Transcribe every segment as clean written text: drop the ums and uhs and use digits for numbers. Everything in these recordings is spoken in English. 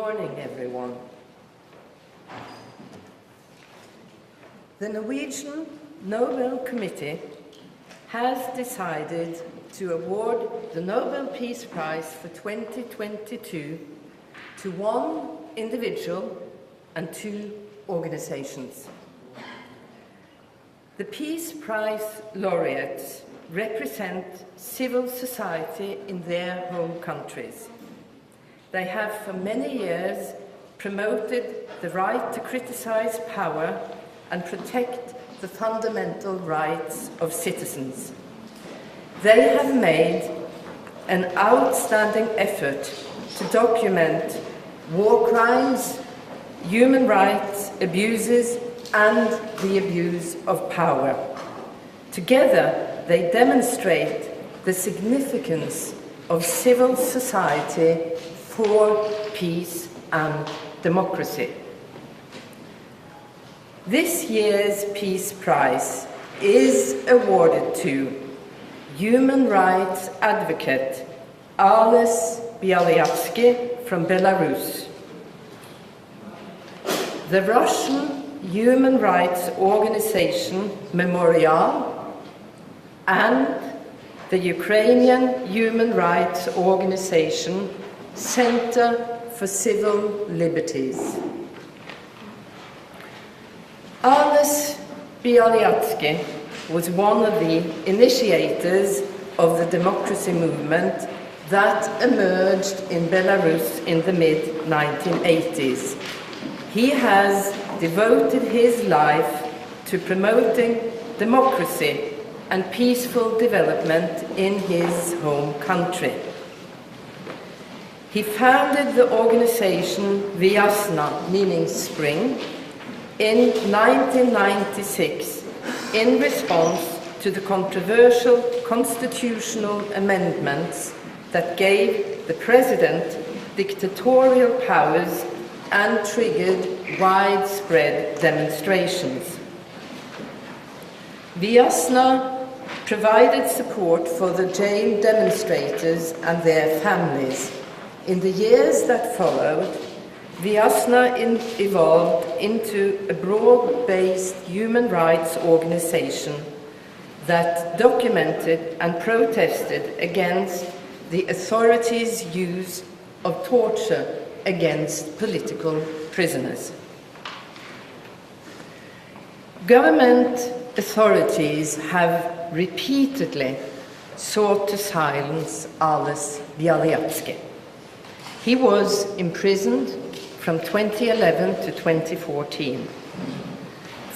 morning, everyone. The Norwegian Nobel Committee has decided to award the Nobel Peace Prize for 2022 to one individual and two organizations. The Peace Prize laureates represent civil society in their home countries. They have for many years promoted the right to criticize power and protect the fundamental rights of citizens. They have made an outstanding effort to document war crimes, human rights abuses, and the abuse of power. Together, they demonstrate the significance of civil society for peace and democracy. This year's Peace Prize is awarded to human rights advocate Ales Bialyatsky from Belarus, the Russian human rights organization Memorial, and the Ukrainian human rights organization Center for Civil Liberties. Ales Bialyatsky was one of the initiators of the democracy movement that emerged in Belarus in the mid-1980s. He has devoted his life to promoting democracy and peaceful development in his home country. He founded the organization Vyasna, meaning spring, in 1996 in response to the controversial constitutional amendments that gave the president dictatorial powers and triggered widespread demonstrations. Vyasna provided support for the jailed demonstrators and their families. In the years that followed, Vyasna evolved into a broad-based human rights organization that documented and protested against the authorities' use of torture against political prisoners. Government authorities have repeatedly sought to silence Ales Bialyatsky. He was imprisoned from 2011 to 2014.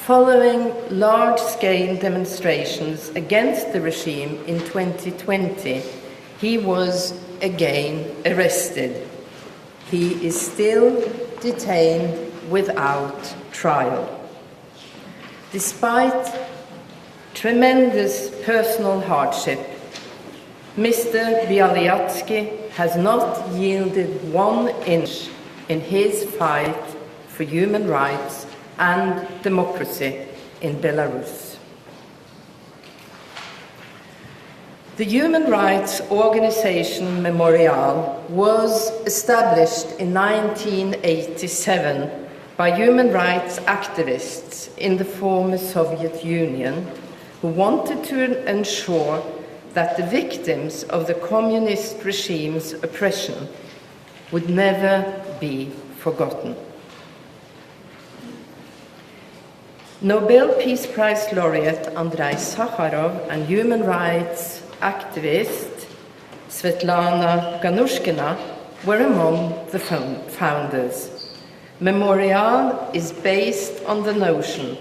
Following large-scale demonstrations against the regime in 2020, he was again arrested. He is still detained without trial. Despite tremendous personal hardship, Mr. Bialyatsky has not yielded 1 inch in his fight for human rights and democracy in Belarus. The human rights organization Memorial was established in 1987 by human rights activists in the former Soviet Union who wanted to ensure that the victims of the communist regime's oppression would never be forgotten. Nobel Peace Prize laureate Andrei Sakharov and human rights activist Svetlana Ganushkina were among the founders. Memorial is based on the notion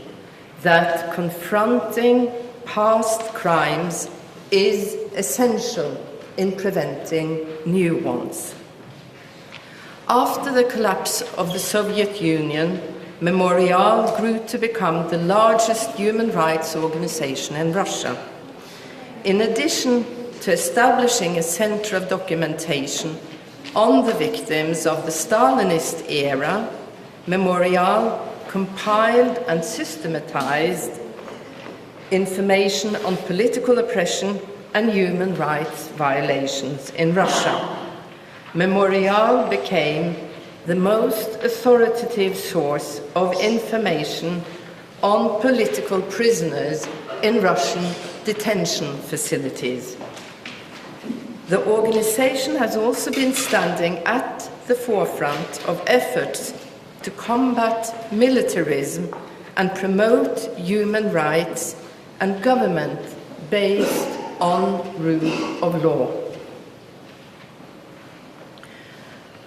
that confronting past crimes is essential in preventing new ones. After the collapse of the Soviet Union, Memorial grew to become the largest human rights organization in Russia. In addition to establishing a center of documentation on the victims of the Stalinist era, Memorial compiled and systematized information on political oppression and human rights violations in Russia. Memorial became the most authoritative source of information on political prisoners in Russian detention facilities. The organization has also been standing at the forefront of efforts to combat militarism and promote human rights and government based on rule of law.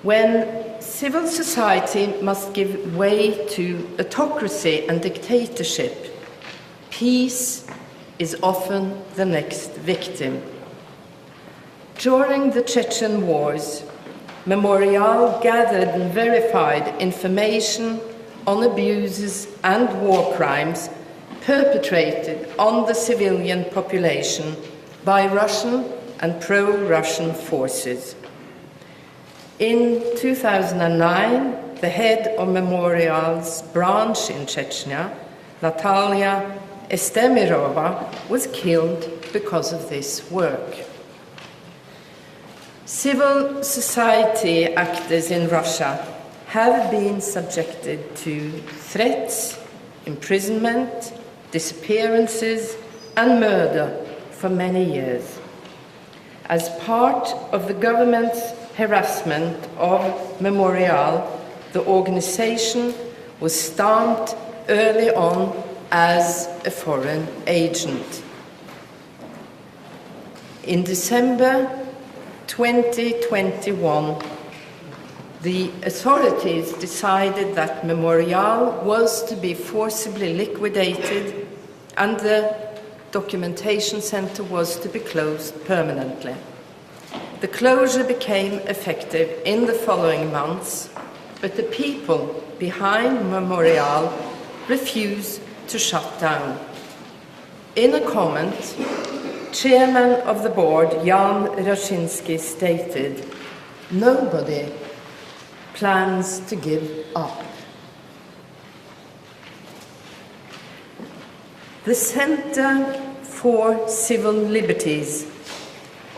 When civil society must give way to autocracy and dictatorship, peace is often the next victim. During the Chechen wars, Memorial gathered and verified information on abuses and war crimes perpetrated on the civilian population by Russian and pro-Russian forces. In 2009, the head of Memorial's branch in Chechnya, Natalia Estemirova, was killed because of this work. Civil society actors in Russia have been subjected to threats, imprisonment, disappearances, and murder for many years. As part of the government's harassment of Memorial, the organization was stamped early on as a foreign agent. In December 2021, the authorities decided that Memorial was to be forcibly liquidated and the documentation center was to be closed permanently. The closure became effective in the following months, but the people behind Memorial refused to shut down. In a comment, Chairman of the board, Jan Rashinsky, stated, "Nobody plans to give up." The Center for Civil Liberties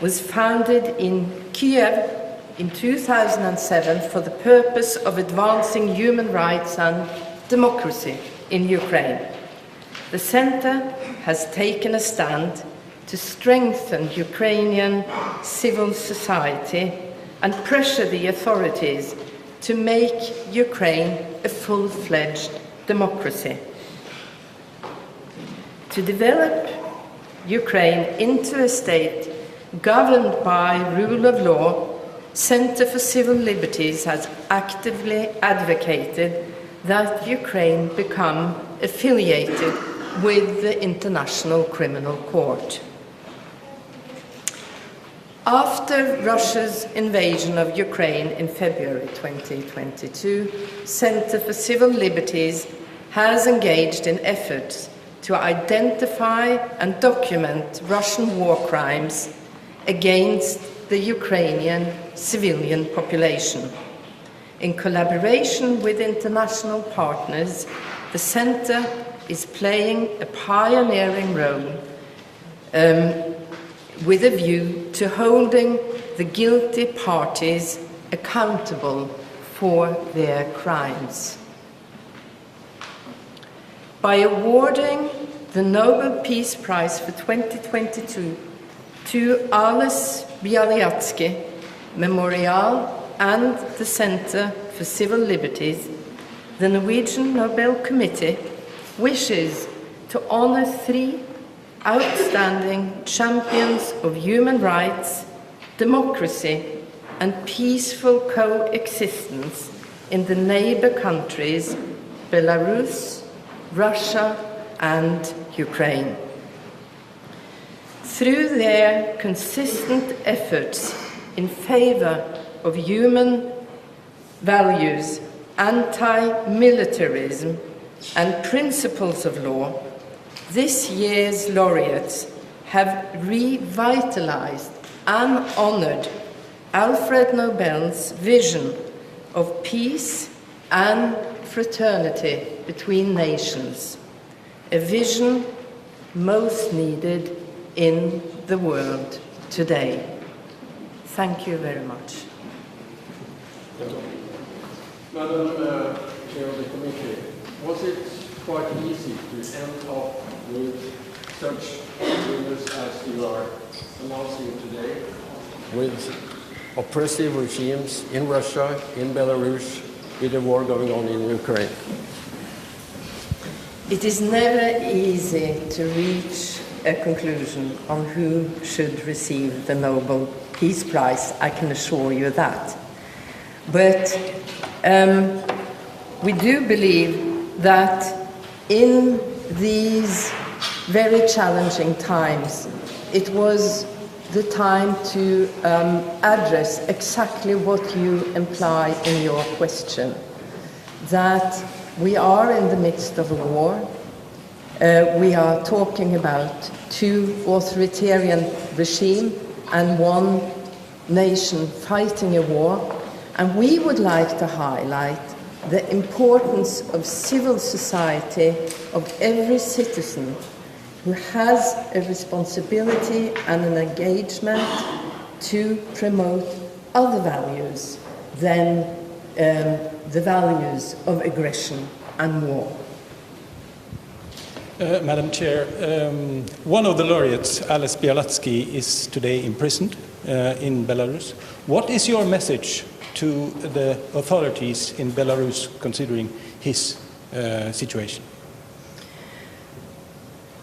was founded in Kiev in 2007 for the purpose of advancing human rights and democracy in Ukraine. The center has taken a stand to strengthen Ukrainian civil society and pressure the authorities to make Ukraine a full-fledged democracy. To develop Ukraine into a state governed by rule of law, Center for Civil Liberties has actively advocated that Ukraine become affiliated with the International Criminal Court. After Russia's invasion of Ukraine in February 2022, Center for Civil Liberties has engaged in efforts to identify and document Russian war crimes against the Ukrainian civilian population. In collaboration with international partners, the Center is playing a pioneering role with a view to holding the guilty parties accountable for their crimes. By awarding the Nobel Peace Prize for 2022 to Ales Bialyatsky, Memorial, and the Center for Civil Liberties, the Norwegian Nobel Committee wishes to honor 3 outstanding champions of human rights, democracy, and peaceful coexistence in the neighbor countries Belarus, Russia, and Ukraine. Through their consistent efforts in favor of human values, anti-militarism, and principles of law, this year's laureates have revitalized and honored Alfred Nobel's vision of peace and fraternity between nations, a vision most needed in the world today. Thank you very much. Madam Chair of the Committee, was it quite easy to end up with such rumors as you are announcing today? With oppressive regimes in Russia, in Belarus, with the war going on in Ukraine? It is never easy to reach a conclusion on who should receive the Nobel Peace Prize, I can assure you that. But we do believe that in these very challenging times, it was the time to address exactly what you imply in your question, that we are in the midst of a war. We are talking about two authoritarian regimes and one nation fighting a war. And we would like to highlight the importance of civil society, of every citizen who has a responsibility and an engagement to promote other values than the values of aggression and war. Madam Chair, one of the laureates, Ales Bialatsky, is today imprisoned in Belarus. What is your message to the authorities in Belarus considering his situation?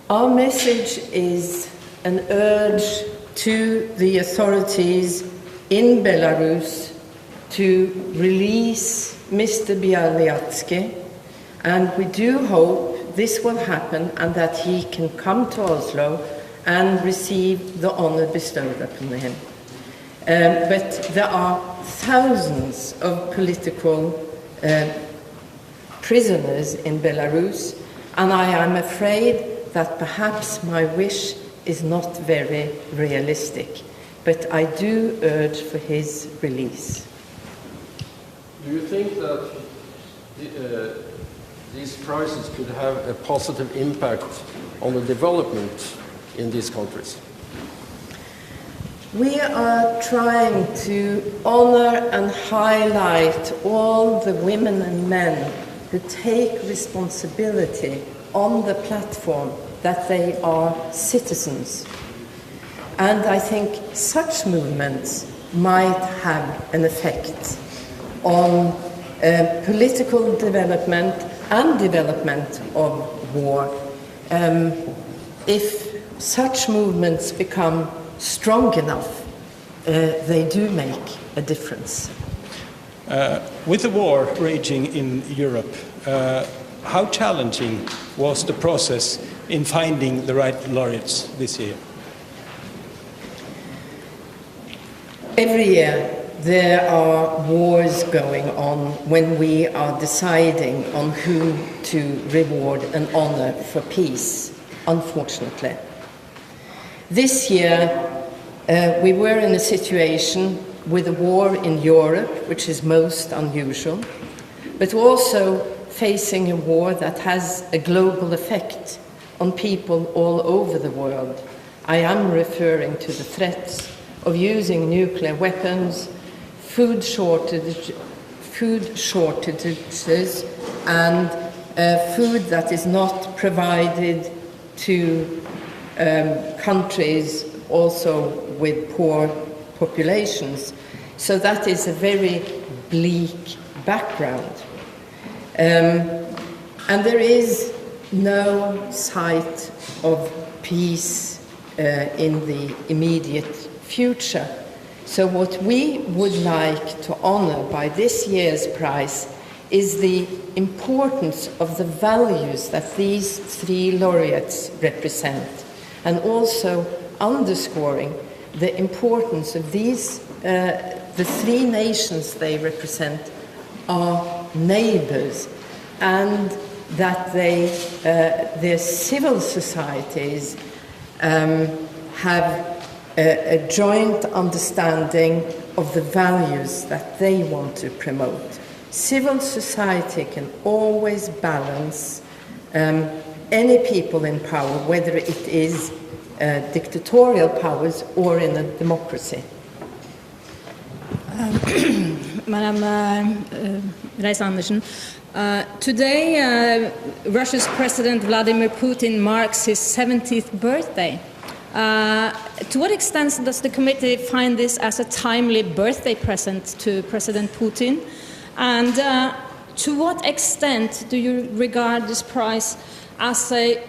Our message is an urge to the authorities in Belarus to release Mr. Bialyatsky, and we do hope this will happen and that he can come to Oslo and receive the honor bestowed upon him. But there are thousands of political prisoners in Belarus, and I am afraid that perhaps my wish is not very realistic, but I do urge for his release. Do you think that these prizes could have a positive impact on the development in these countries? We are trying to honor and highlight all the women and men who take responsibility on the platform that they are citizens. And I think such movements might have an effect on political development and development of war. If such movements become strong enough, they do make a difference. With the war raging in Europe, how challenging was the process in finding the right laureates this year? Every year there are wars going on when we are deciding on who to reward and honor for peace, unfortunately. This year we were in a situation with a war in Europe, which is most unusual, but also facing a war that has a global effect on people all over the world. I am referring to the threats of using nuclear weapons, food shortages, and food that is not provided to countries also with poor populations. So that is a very bleak background. And there is no sight of peace in the immediate future. So what we would like to honor by this year's prize is the importance of the values that these three laureates represent, and also underscoring the importance of these, the three nations they represent are neighbors, and that they, their civil societies have a joint understanding of the values that they want to promote. Civil society can always balance any people in power, whether it is dictatorial powers or in a democracy. Madam Reis-Andersen, today Russia's President Vladimir Putin marks his 70th birthday. To what extent does the committee find this as a timely birthday present to President Putin? And to what extent do you regard this prize as a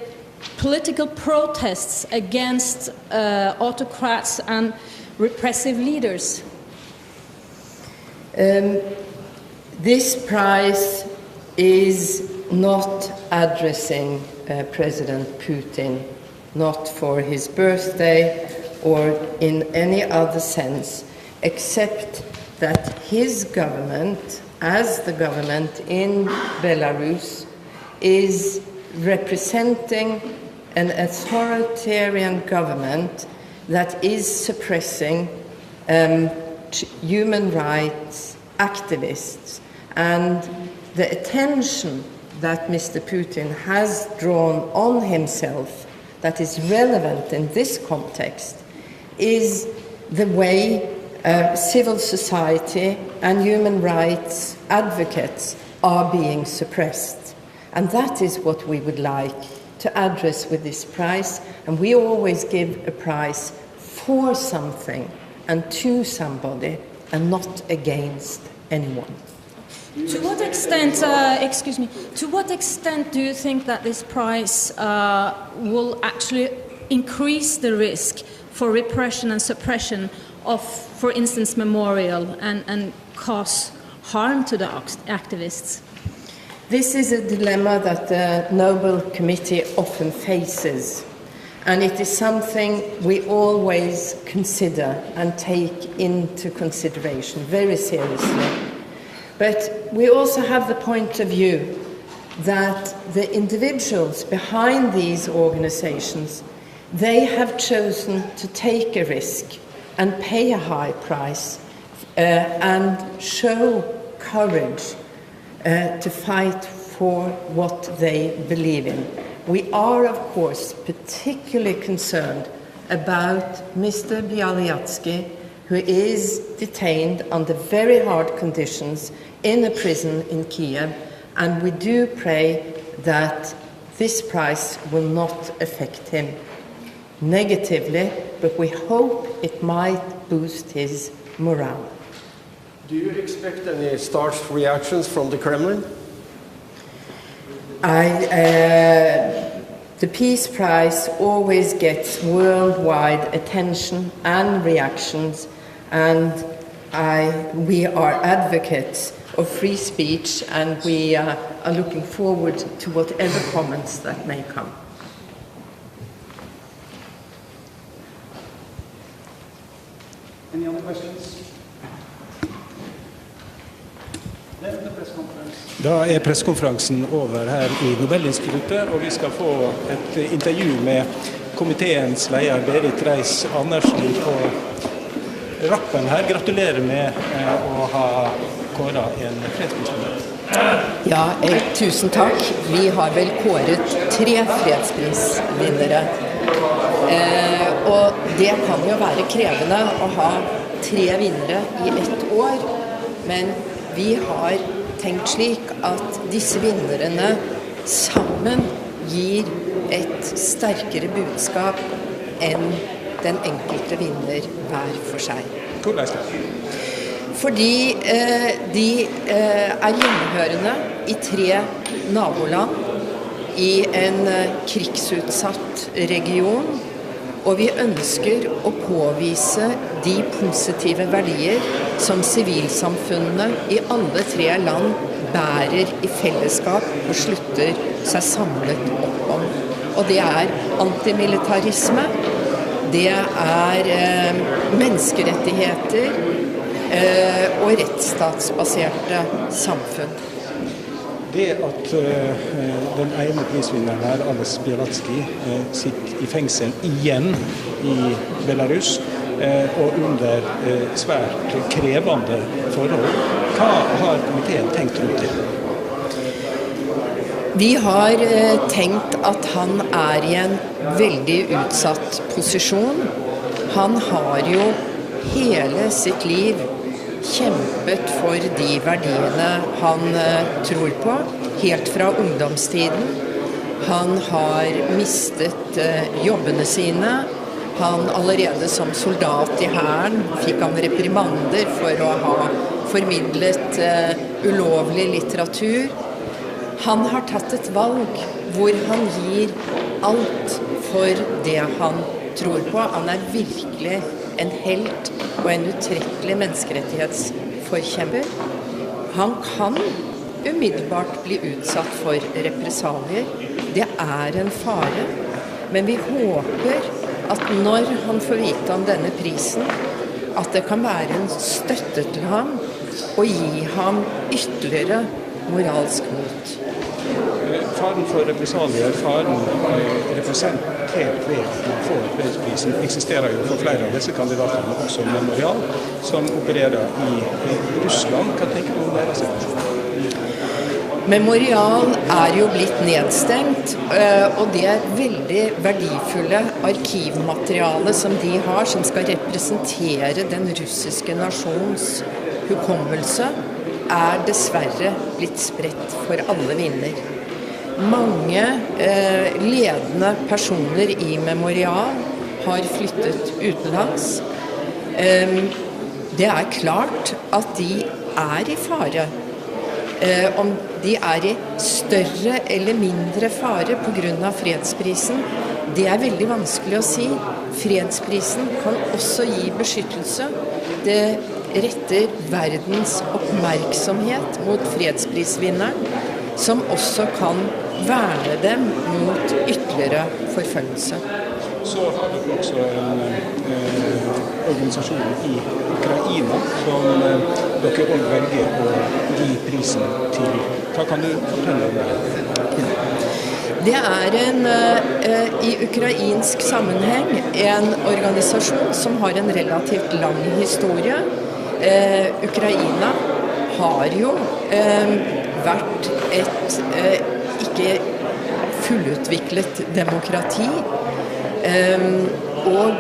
political protest against autocrats and repressive leaders? This prize is not addressing President Putin, not for his birthday or in any other sense, except that his government, as the government in Belarus, is representing an authoritarian government that is suppressing human rights activists, and the attention that Mr. Putin has drawn on himself that is relevant in this context is the way civil society and human rights advocates are being suppressed. And that is what we would like to address with this prize. And we always give a prize for something and to somebody and not against anyone. To what extent, to what extent do you think that this prize will actually increase the risk for repression and suppression of, for instance, Memorial and cause harm to the activists? This is a dilemma that the Nobel Committee often faces, and it is something we always consider and take into consideration very seriously. But we also have the point of view that the individuals behind these organizations, they have chosen to take a risk and pay a high price and show courage to fight for what they believe in. We are, of course, particularly concerned about Mr. Bialyatsky, who is detained under very hard conditions in a prison in Kiev, and we do pray that this prize will not affect him negatively, but we hope it might boost his morale. Do you expect any starched reactions from the Kremlin? The Peace Prize always gets worldwide attention and reactions, and we are advocates of free speech, and we are looking forward to whatever comments that may come. Any other questions? Da presskonferansen over her I Nobelinstituttet, og vi skal få et intervju med komiteens leder Berit Reiss-Andersen på rappen her. Gratulerer med å ha kåret en fredsprisvinner. Ja, tusen takk. Vi har vel kåret 3 fredsprisvinnere. Og det kan jo være krevende å ha 3 vinnere I ett år, men vi har tenkt slik at disse vinnerne sammen gir et sterkere budskap enn den enkelte vinner hver for seg. Hvordan er det? Fordi de hjemmehørende I 3 naboland I en krigsutsatt region, og vi ønsker å påvise de positive verdier som sivilsamfunnene I alle 3 land bærer I fellesskap og slutter seg samlet opp om. Og det antimilitarisme, det menneskerettigheter og rettsstatsbaserte samfunn. Det at den ene prisvinneren her, Ales Bialatsky, sitter I fengsel igjen I Belarus, og under svært krevende forhold. Hva har komiteen tenkt rundt det? Vi har tenkt at han I en veldig utsatt posisjon. Han har jo hele sitt liv kjempet for de verdiene han tror på, helt fra ungdomstiden. Han har mistet jobbene sine. Han allerede som soldat i hæren fikk han reprimander for å ha formidlet ulovlig litteratur. Han har tatt et valg hvor han gir alt for det han tror på. Han er virkelig en helt og en utrettelig menneskerettighetsforkjemper. Han kan umiddelbart bli utsatt for represalier. Det er en fare, men vi håper at når han får vite om denne prisen, at det kan være en støtte til ham og gi ham ytterligere moralsk mot. Faren for represalier, faren representert ved at man får fredsprisen, eksisterer jo for flere av disse kandidatene, også Memorial, som opererer i Russland. Hva tenker du om deres situasjon? Memorial er jo blitt nedstengt, og det er veldig verdifulle arkivmateriale som de har, som skal representere den russiske nasjons hukommelse, er dessverre blitt spredt for alle vinder. Mange ledende personer i Memorial har flyttet utenlands. Det er klart at de er i fare. Om de er i større eller mindre fare på grunn av fredsprisen, det er veldig vanskelig å si. Fredsprisen kan også gi beskyttelse. Det retter verdens oppmerksomhet mot fredsprisvinneren, som også kan verne dem mot ytterligere forfølgelse. Så har du også en organisasjon i Ukraina som dere også velger å gi prisen til. Hva kan du fortelle om det? Det er i ukrainsk sammenheng en organisasjon som har en relativt lang historie. Ukraina har jo vært et ikke fullutviklet demokrati, og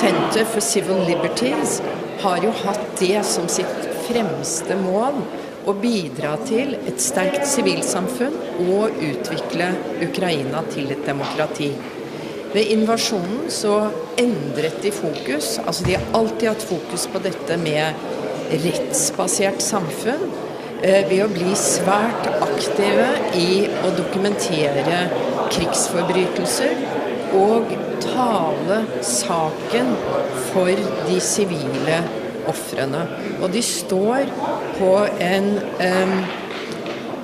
Center for Civil Liberties har jo hatt det som sitt fremste mål å bidra til et sterkt sivilsamfunn og utvikle Ukraina til et demokrati. Ved invasjonen så endret de fokus, altså de har alltid hatt fokus på dette med rettsbasert samfunn, ved å bli svært aktive i å dokumentere krigsforbrytelser og tale saken for de sivile ofrene. Og de står på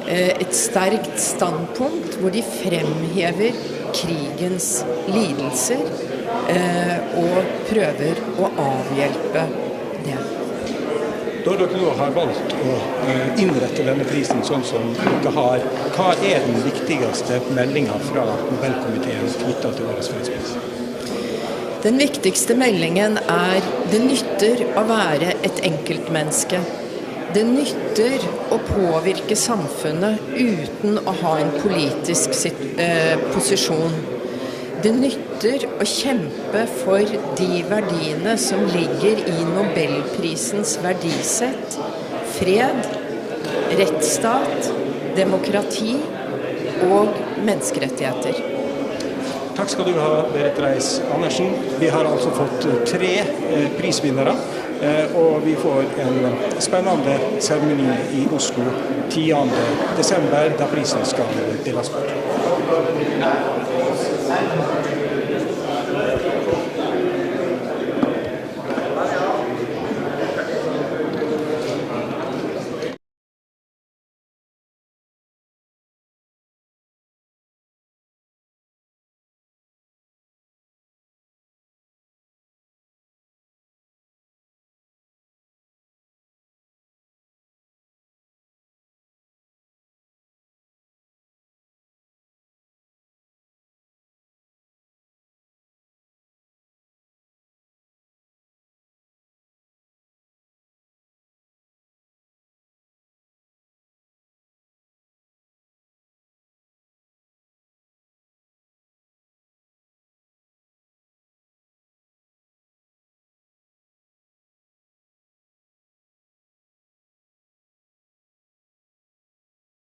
et sterkt standpunkt hvor de fremhever krigens lidelser og prøver å avhjelpe det. Da dere nå har valgt å innrette denne prisen sånn som dere har, hva er den viktigste meldingen fra Nobelkomiteen knyttet til årets fredspris? Den viktigste meldingen er det nytter å være et enkeltmenneske. Det nytter å påvirke samfunnet uten å ha en politisk posisjon. Det nytter å kjempe for de verdiene som ligger i Nobelprisens verdisett: fred, rettsstat, demokrati og menneskerettigheter. Takk skal du ha, Berit Reiss-Andersen. Vi har altså fått 3 prisvinnere, og vi får en spennende seremoni i Oslo 10. desember, da prisen skal deles bort.